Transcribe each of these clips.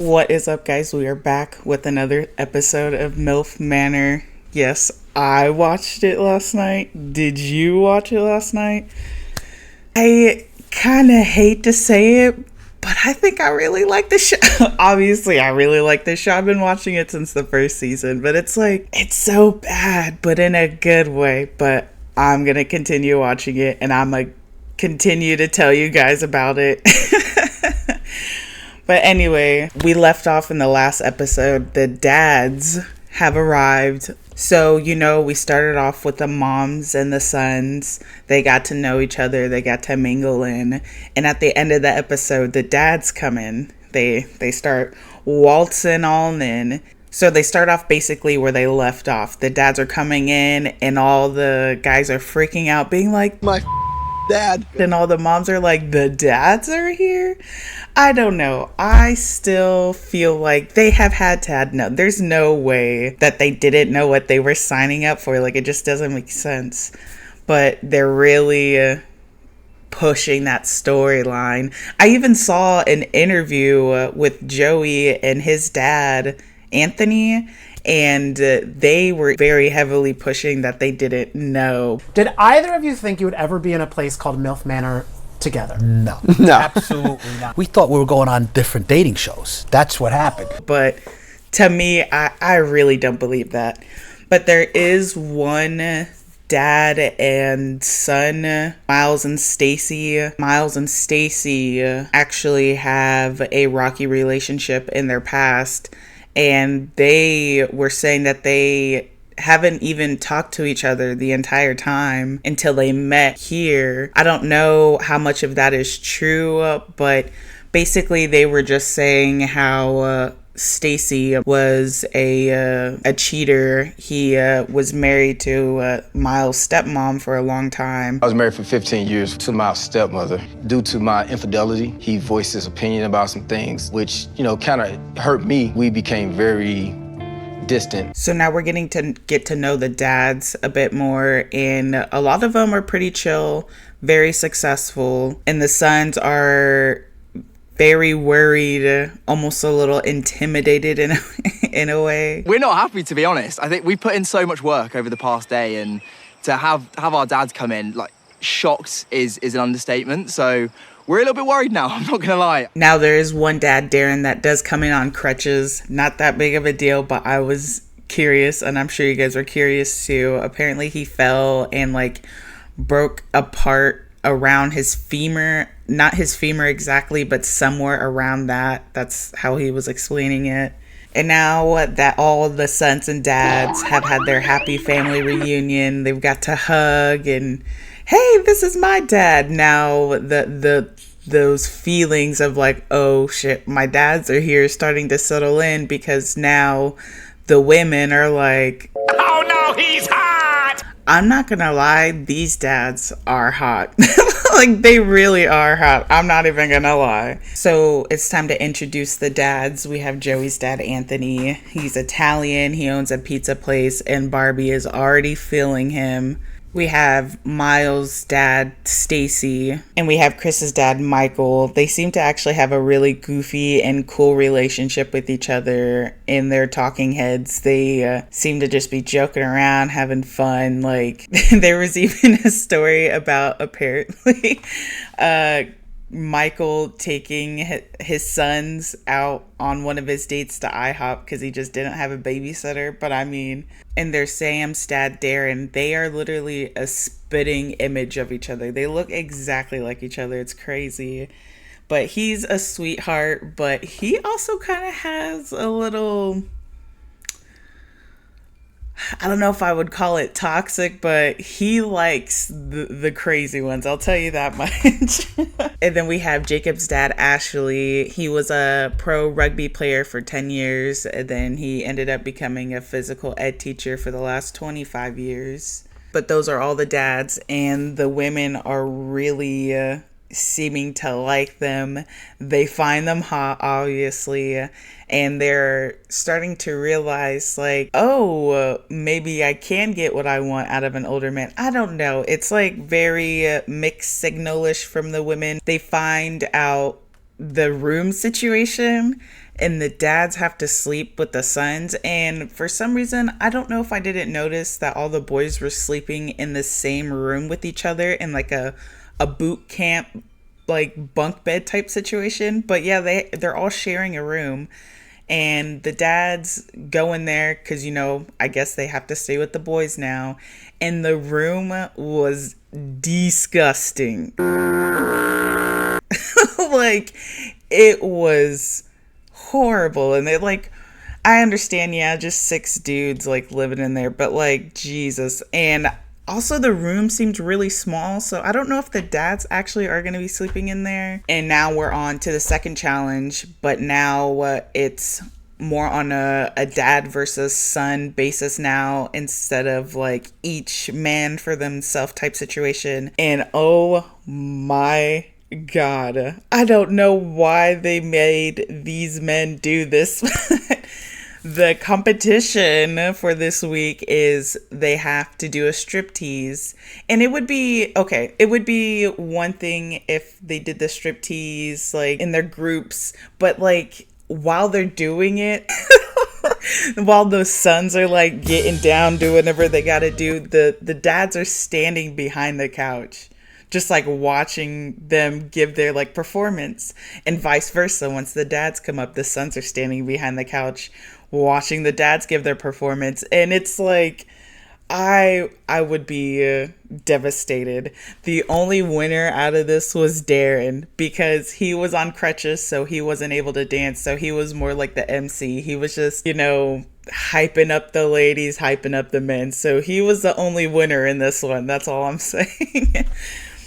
What is up, guys? We are back with another episode of Milf Manor. Yes, I watched it last night. Did you watch it last night? I kind of hate to say it, but I think I really like the show. Obviously, I really like this show. I've been watching it since the first season, but it's so bad, but in a good way. But I'm going to continue watching it, and I'm going to continue to tell you guys about it. But anyway, we left off in the last episode. The dads have arrived. So, we started off with the moms and the sons. They got to know each other. They got to mingle in. And at the end of the episode, the dads come in. They start waltzing on in. So they start off basically where they left off. The dads are coming in and all the guys are freaking out, being like, my dad. And all the moms are like, the dads are here? I don't know. I still feel like they have had to know. There's no way that they didn't know what they were signing up for. Like, it just doesn't make sense. But they're really pushing that storyline. I even saw an interview with Joey and his dad, Anthony, and they were very heavily pushing that they didn't know. Did either of you think you would ever be in a place called Milf Manor together? No. Absolutely not. We thought we were going on different dating shows. That's what happened. But to me, I really don't believe that. But there is one dad and son, Miles and Stacy. Miles and Stacy actually have a rocky relationship in their past. And they were saying that they haven't even talked to each other the entire time until they met here. I don't know how much of that is true, but basically they were just saying how Stacy was a cheater. He was married to Miles' stepmom for a long time. I was married for 15 years to my stepmother. Due to my infidelity, he voiced his opinion about some things, which, kind of hurt me. We became very distant. So now we're getting to get to know the dads a bit more, and a lot of them are pretty chill, very successful, and the sons are very worried, almost a little intimidated in a way. We're not happy, to be honest. I think we put in so much work over the past day, and to have our dads come in, shocked is an understatement. So we're a little bit worried now, I'm not gonna lie. Now there is one dad, Darren, that does come in on crutches. Not that big of a deal, but I was curious, and I'm sure you guys are curious too. Apparently he fell and broke apart around his femur. Not his femur exactly, but somewhere around that. That's how he was explaining it. And now that all the sons and dads have had their happy family reunion, they've got to hug and, hey, this is my dad. Now those feelings of oh shit, my dads are here, starting to settle in, because now the women are like, oh no, he's hot! I'm not gonna lie, these dads are hot. They really are hot. I'm not even gonna lie. So it's time to introduce the dads. We have Joey's dad, Anthony. He's Italian. He owns a pizza place, and Barbie is already feeling him. We have Miles' dad, Stacy, and we have Chris's dad, Michael. They seem to actually have a really goofy and cool relationship with each other in their talking heads. They seem to just be joking around, having fun. There was even a story about apparently Michael taking his sons out on one of his dates to IHOP because he just didn't have a babysitter. But I mean, and their Sam's dad, Darren, they are literally a spitting image of each other. They look exactly like each other. It's crazy. But he's a sweetheart, but he also kind of has a little, I don't know if I would call it toxic, but he likes the crazy ones. I'll tell you that much. And then we have Jacob's dad, Ashley. He was a pro rugby player for 10 years. And then he ended up becoming a physical ed teacher for the last 25 years. But those are all the dads. And the women are really seeming to like them. They find them hot, obviously, and they're starting to realize maybe I can get what I want out of an older man. I don't know. It's very mixed signalish from the women. They find out the room situation and the dads have to sleep with the sons. And for some reason, I don't know if I didn't notice that all the boys were sleeping in the same room with each other in like a boot camp, like bunk bed type situation. But yeah, they're all sharing a room. And the dads go in there because, you know, I guess they have to stay with the boys now. And the room was disgusting. Like, it was horrible. And they're like, I understand, yeah, just 6 dudes like living in there. But like, Jesus. And also, the room seemed really small, so I don't know if the dads actually are going to be sleeping in there. And now we're on to the second challenge, but now it's more on a dad versus son basis now, instead of like each man for themselves type situation. And oh my God, I don't know why they made these men do this. The competition for this week is they have to do a striptease. And it would be, okay, it would be one thing if they did the striptease like in their groups, but like while they're doing it, while those sons are like getting down, doing whatever they gotta do, the dads are standing behind the couch, just like watching them give their like performance, and vice versa. Once the dads come up, the sons are standing behind the couch watching the dads give their performance. And it's like, I would be devastated. The only winner out of this was Darren, because he was on crutches, so he wasn't able to dance, so he was more like the MC. He was just, you know, hyping up the ladies, hyping up the men. So he was the only winner in this one. That's all I'm saying.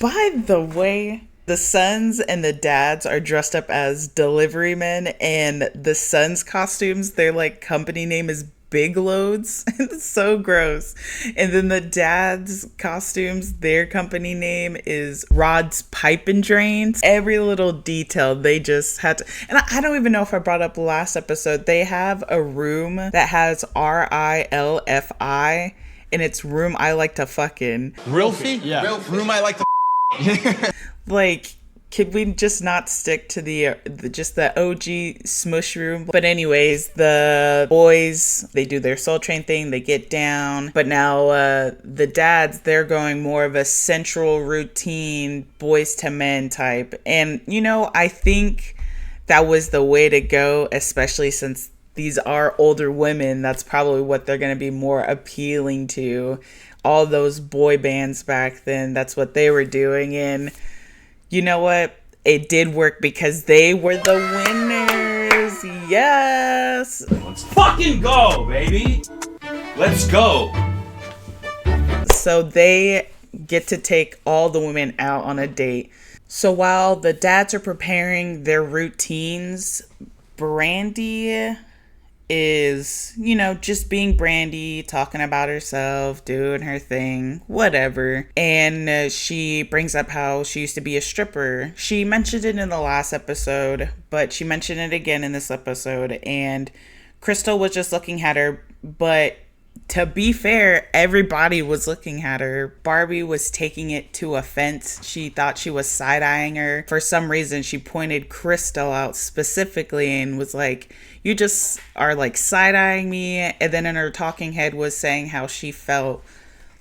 By the way, the sons and the dads are dressed up as delivery men, and the sons' costumes, their like company name is Big Loads. It's so gross. And then the dads' costumes, their company name is Rod's Pipe and Drains. Every little detail they just had to, and I don't even know if I brought up last episode, they have a room that has RILFI, and it's Room I Like to Fucking. Rilfy? Yeah. Room I like to Like, could we just not stick to the just the OG smush room? But anyways, the boys, they do their Soul Train thing, they get down. But now the dads, they're going more of a central routine, boys to men type. And, you know, I think that was the way to go, especially since these are older women. That's probably what they're going to be more appealing to. All those boy bands back then, that's what they were doing. And you know what? It did work because they were the winners. Yes. Let's fucking go, baby. Let's go. So they get to take all the women out on a date. So while the dads are preparing their routines, Brandy is, you know, just being Brandy, talking about herself, doing her thing, whatever. And she brings up how she used to be a stripper. She mentioned it in the last episode, but she mentioned it again in this episode. And Crystal was just looking at her, but to be fair, everybody was looking at her. Barbie was taking it to offense. She thought she was side-eyeing her. For some reason, she pointed Crystal out specifically and was like, you just are like side-eyeing me. And then in her talking head was saying how she felt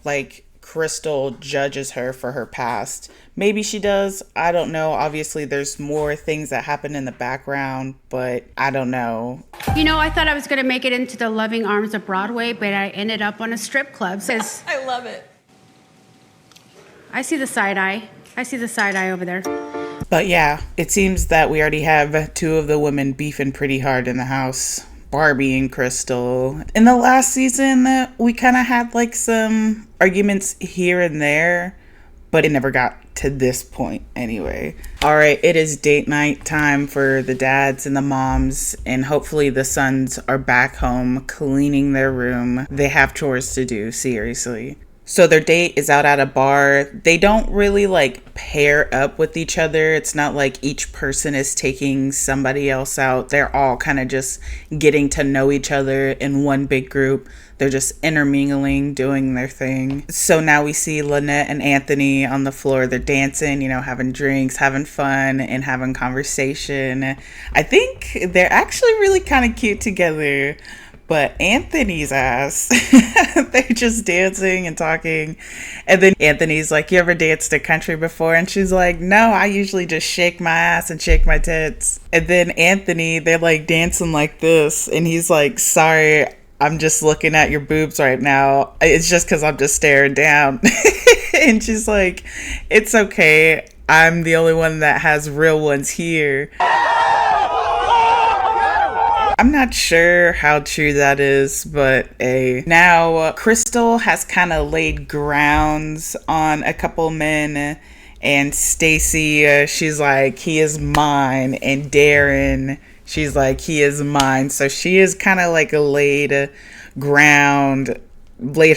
like Crystal judges her for her past. Maybe she does. I don't know. Obviously, there's more things that happen in the background, but I don't know. You know, I thought I was going to make it into the loving arms of Broadway, but I ended up on a strip club. I love it. I see the side eye. I see the side eye over there. But yeah, it seems that we already have 2 of the women beefing pretty hard in the house. Barbie and Crystal. In the last season, we kind of had like some arguments here and there, but it never got to this point anyway. All right, it is date night time for the dads and the moms, and hopefully the sons are back home cleaning their room. They have chores to do, seriously. So their date is out at a bar. They don't really like pair up with each other. It's not like each person is taking somebody else out. They're all kind of just getting to know each other in one big group. They're just intermingling, doing their thing. So now we see Lynette and Anthony on the floor. They're dancing, having drinks, having fun, and having conversation. I think they're actually really kind of cute together. But Anthony's ass, they're just dancing and talking. And then Anthony's like, you ever danced a country before? And she's like, no, I usually just shake my ass and shake my tits. And then Anthony, they're like dancing like this. And he's like, sorry, I'm just looking at your boobs right now. It's just because I'm just staring down. And she's like, it's okay. I'm the only one that has real ones here. I'm not sure how true that is, but now Crystal has kind of laid grounds on a couple men, and Stacy, she's like, he is mine, and Darren, she's like, he is mine. So she is kind of like laid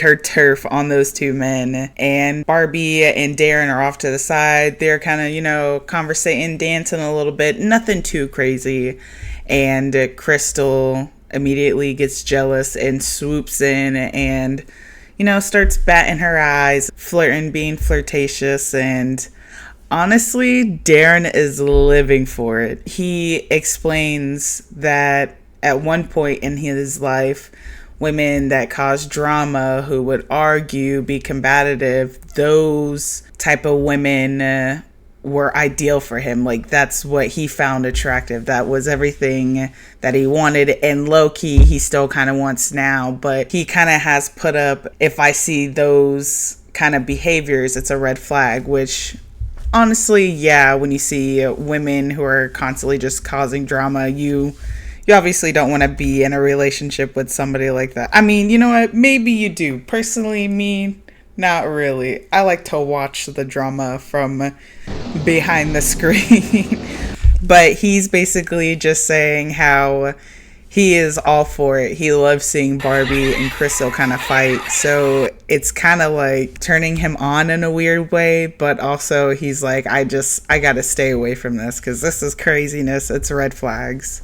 her turf on those two men. And Barbie and Darren are off to the side. They're kind of, conversating, dancing a little bit, nothing too crazy. And Crystal immediately gets jealous and swoops in and, starts batting her eyes, flirting, being flirtatious. And honestly, Darren is living for it. He explains that at one point in his life, women that cause drama, who would argue, be combative, those type of women were ideal for him. Like, that's what he found attractive. That was everything that he wanted, and low-key he still kind of wants now. But he kind of has put up, if I see those kind of behaviors, it's a red flag. Which honestly, yeah, when you see women who are constantly just causing drama, you obviously don't want to be in a relationship with somebody like that. I mean, you know what, maybe you do. Personally, me, not really. I like to watch the drama from behind the screen. But he's basically just saying how he is all for it. He loves seeing Barbie and Crystal kind of fight. So it's kind of like turning him on in a weird way. But also he's like, I got to stay away from this because this is craziness. It's red flags.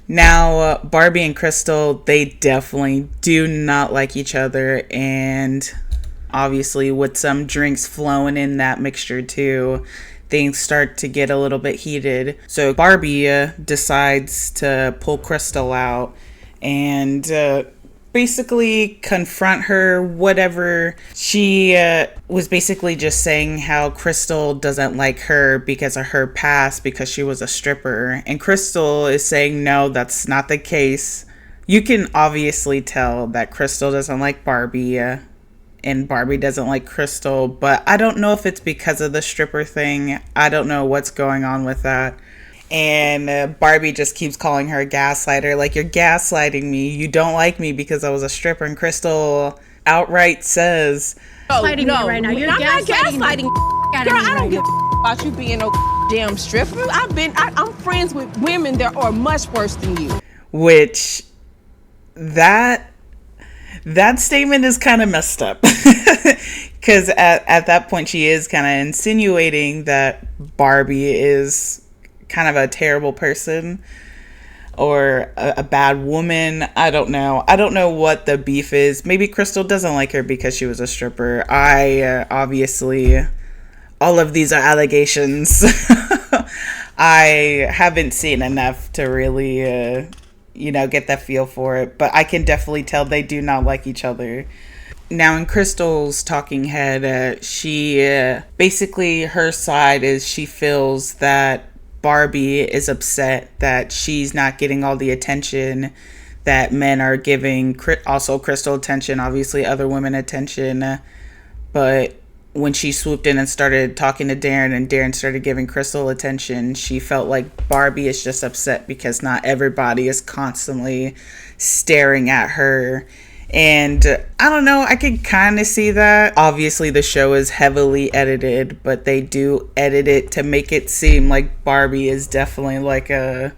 Now, Barbie and Crystal, they definitely do not like each other. And obviously, with some drinks flowing in that mixture too, things start to get a little bit heated. So Barbie decides to pull Crystal out and basically confront her, whatever. She was basically just saying how Crystal doesn't like her because of her past, because she was a stripper. And Crystal is saying, no, that's not the case. You can obviously tell that Crystal doesn't like Barbie. And Barbie doesn't like Crystal, but I don't know if it's because of the stripper thing. I don't know what's going on with that. And Barbie just keeps calling her a gaslighter. Like, you're gaslighting me. You don't like me because I was a stripper. And Crystal outright says, gaslighting me right now. You're I'm not gaslighting. Girl, I don't give a about you being no damn stripper. I'm friends with women that are much worse than you. Which, that statement is kind of messed up. Because at that point, she is kind of insinuating that Barbie is kind of a terrible person or a bad woman. I don't know. I don't know what the beef is. Maybe Crystal doesn't like her because she was a stripper. Obviously, all of these are allegations. I haven't seen enough to really, get that feel for it. But I can definitely tell they do not like each other. Now, in Crystal's talking head, she basically, her side is she feels that Barbie is upset that she's not getting all the attention that men are giving. Also, Crystal attention, obviously other women attention. But when she swooped in and started talking to Darren and Darren started giving Crystal attention, she felt like Barbie is just upset because not everybody is constantly staring at her. And I don't know, I can kind of see that. Obviously, the show is heavily edited, but they do edit it to make it seem like Barbie is definitely like a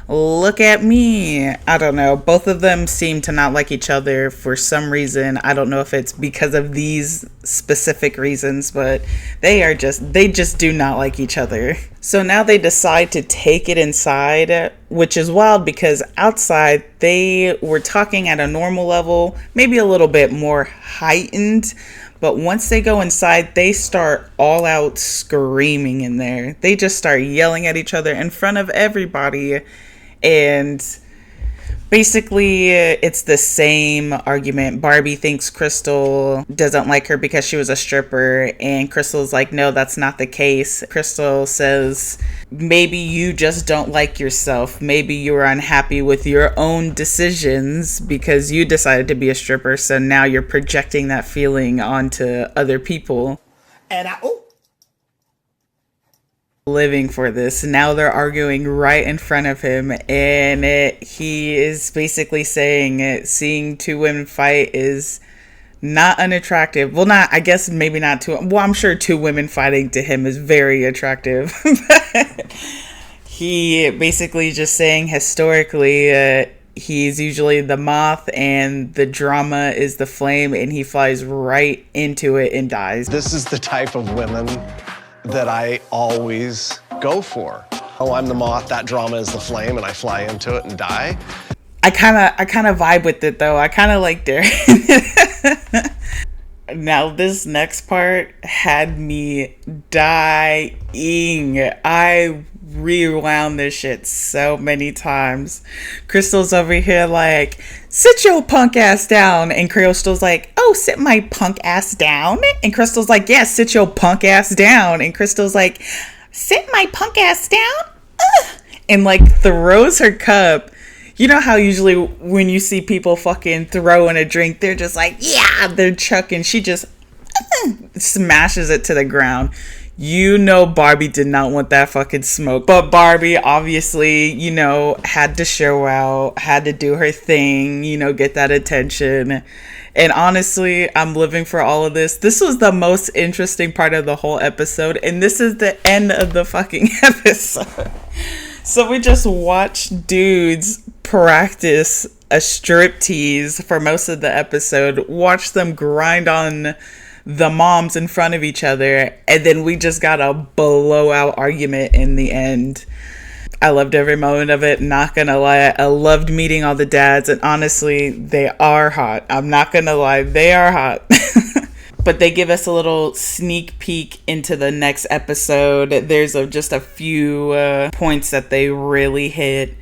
look at me. I don't know. Both of them seem to not like each other for some reason. I don't know if it's because of these specific reasons, but they just do not like each other. So now they decide to take it inside, which is wild because outside they were talking at a normal level, maybe a little bit more heightened. But once they go inside, they start all out screaming in there. They just start yelling at each other in front of everybody. And basically, it's the same argument. Barbie thinks Crystal doesn't like her because she was a stripper. And Crystal's like, no, that's not the case. Crystal says, maybe you just don't like yourself. Maybe you were unhappy with your own decisions because you decided to be a stripper. So now you're projecting that feeling onto other people. And living for this. Now they're arguing right in front of him, and he is basically saying seeing two women fight is not unattractive. Well, not, I guess maybe not two. Well, I'm sure two women fighting to him is very attractive. He basically just saying historically, he's usually the moth and the drama is the flame, and he flies right into it and dies. This is the type of women that I always go for. Oh, I'm the moth, that drama is the flame, and I fly into it and die. I kind of vibe with it though. I kind of liked it. Now this next part had me dying. I rewound this shit so many times. Crystal's over here like, sit your punk ass down, and Crystal's like, oh, sit my punk ass down, and Crystal's like, yeah, sit your punk ass down, and Crystal's like, sit my punk ass down. And like throws her cup. You know how usually when you see people fucking throwing a drink, they're just like, yeah, they're chucking. She just smashes it to the ground. You know Barbie did not want that fucking smoke. But Barbie obviously, you know, had to show out, had to do her thing, you know, get that attention. And honestly, I'm living for all of this. This was the most interesting part of the whole episode. And this is the end of the fucking episode. So we just watched dudes practice a striptease for most of the episode. Watch them grind on the moms in front of each other, and then we just got a blowout argument in the end. I loved every moment of it, not gonna lie. I loved meeting all the dads, and honestly, they are hot. I'm not gonna lie, they are hot. But they give us a little sneak peek into the next episode. There's just a few points that they really hit.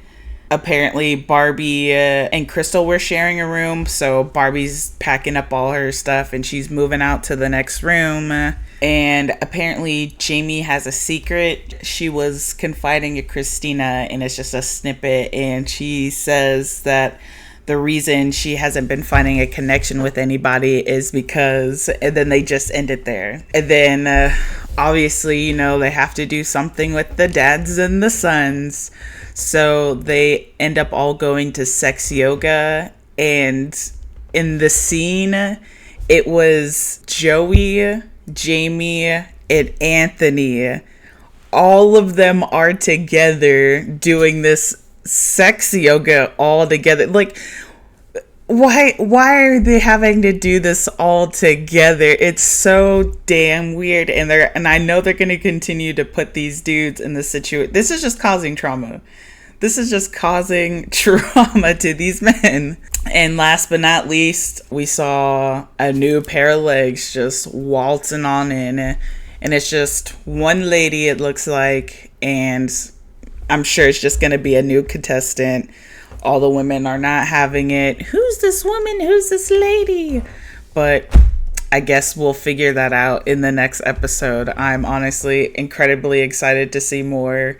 Apparently Barbie and Crystal were sharing a room, so Barbie's packing up all her stuff and she's moving out to the next room. And apparently Jamie has a secret. She was confiding to Christina, and it's just a snippet, and she says that the reason she hasn't been finding a connection with anybody is because, and then they just end it there. And then obviously, you know, they have to do something with the dads and the sons. So they end up all going to sex yoga. And in the scene, it was Joey, Jamie, and Anthony. All of them are together doing this sex yoga all together. Like, why are they having to do this all together? It's so damn weird. And I know they're going to continue to put these dudes in this situation. This is just causing trauma. This is just causing trauma to these men. And last but not least, we saw a new pair of legs just waltzing on in. And it's just one lady, it looks like, and I'm sure it's just going to be a new contestant. All the women are not having it. Who's this woman? Who's this lady? But I guess we'll figure that out in the next episode. I'm honestly incredibly excited to see more,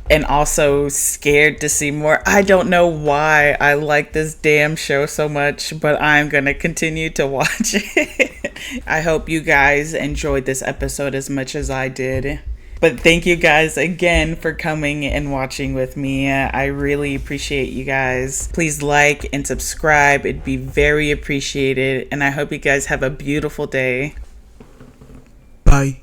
and also scared to see more. I don't know why I like this damn show so much, but I'm going to continue to watch it. I hope you guys enjoyed this episode as much as I did. But thank you guys again for coming and watching with me. I really appreciate you guys. Please like and subscribe. It'd be very appreciated. And I hope you guys have a beautiful day. Bye.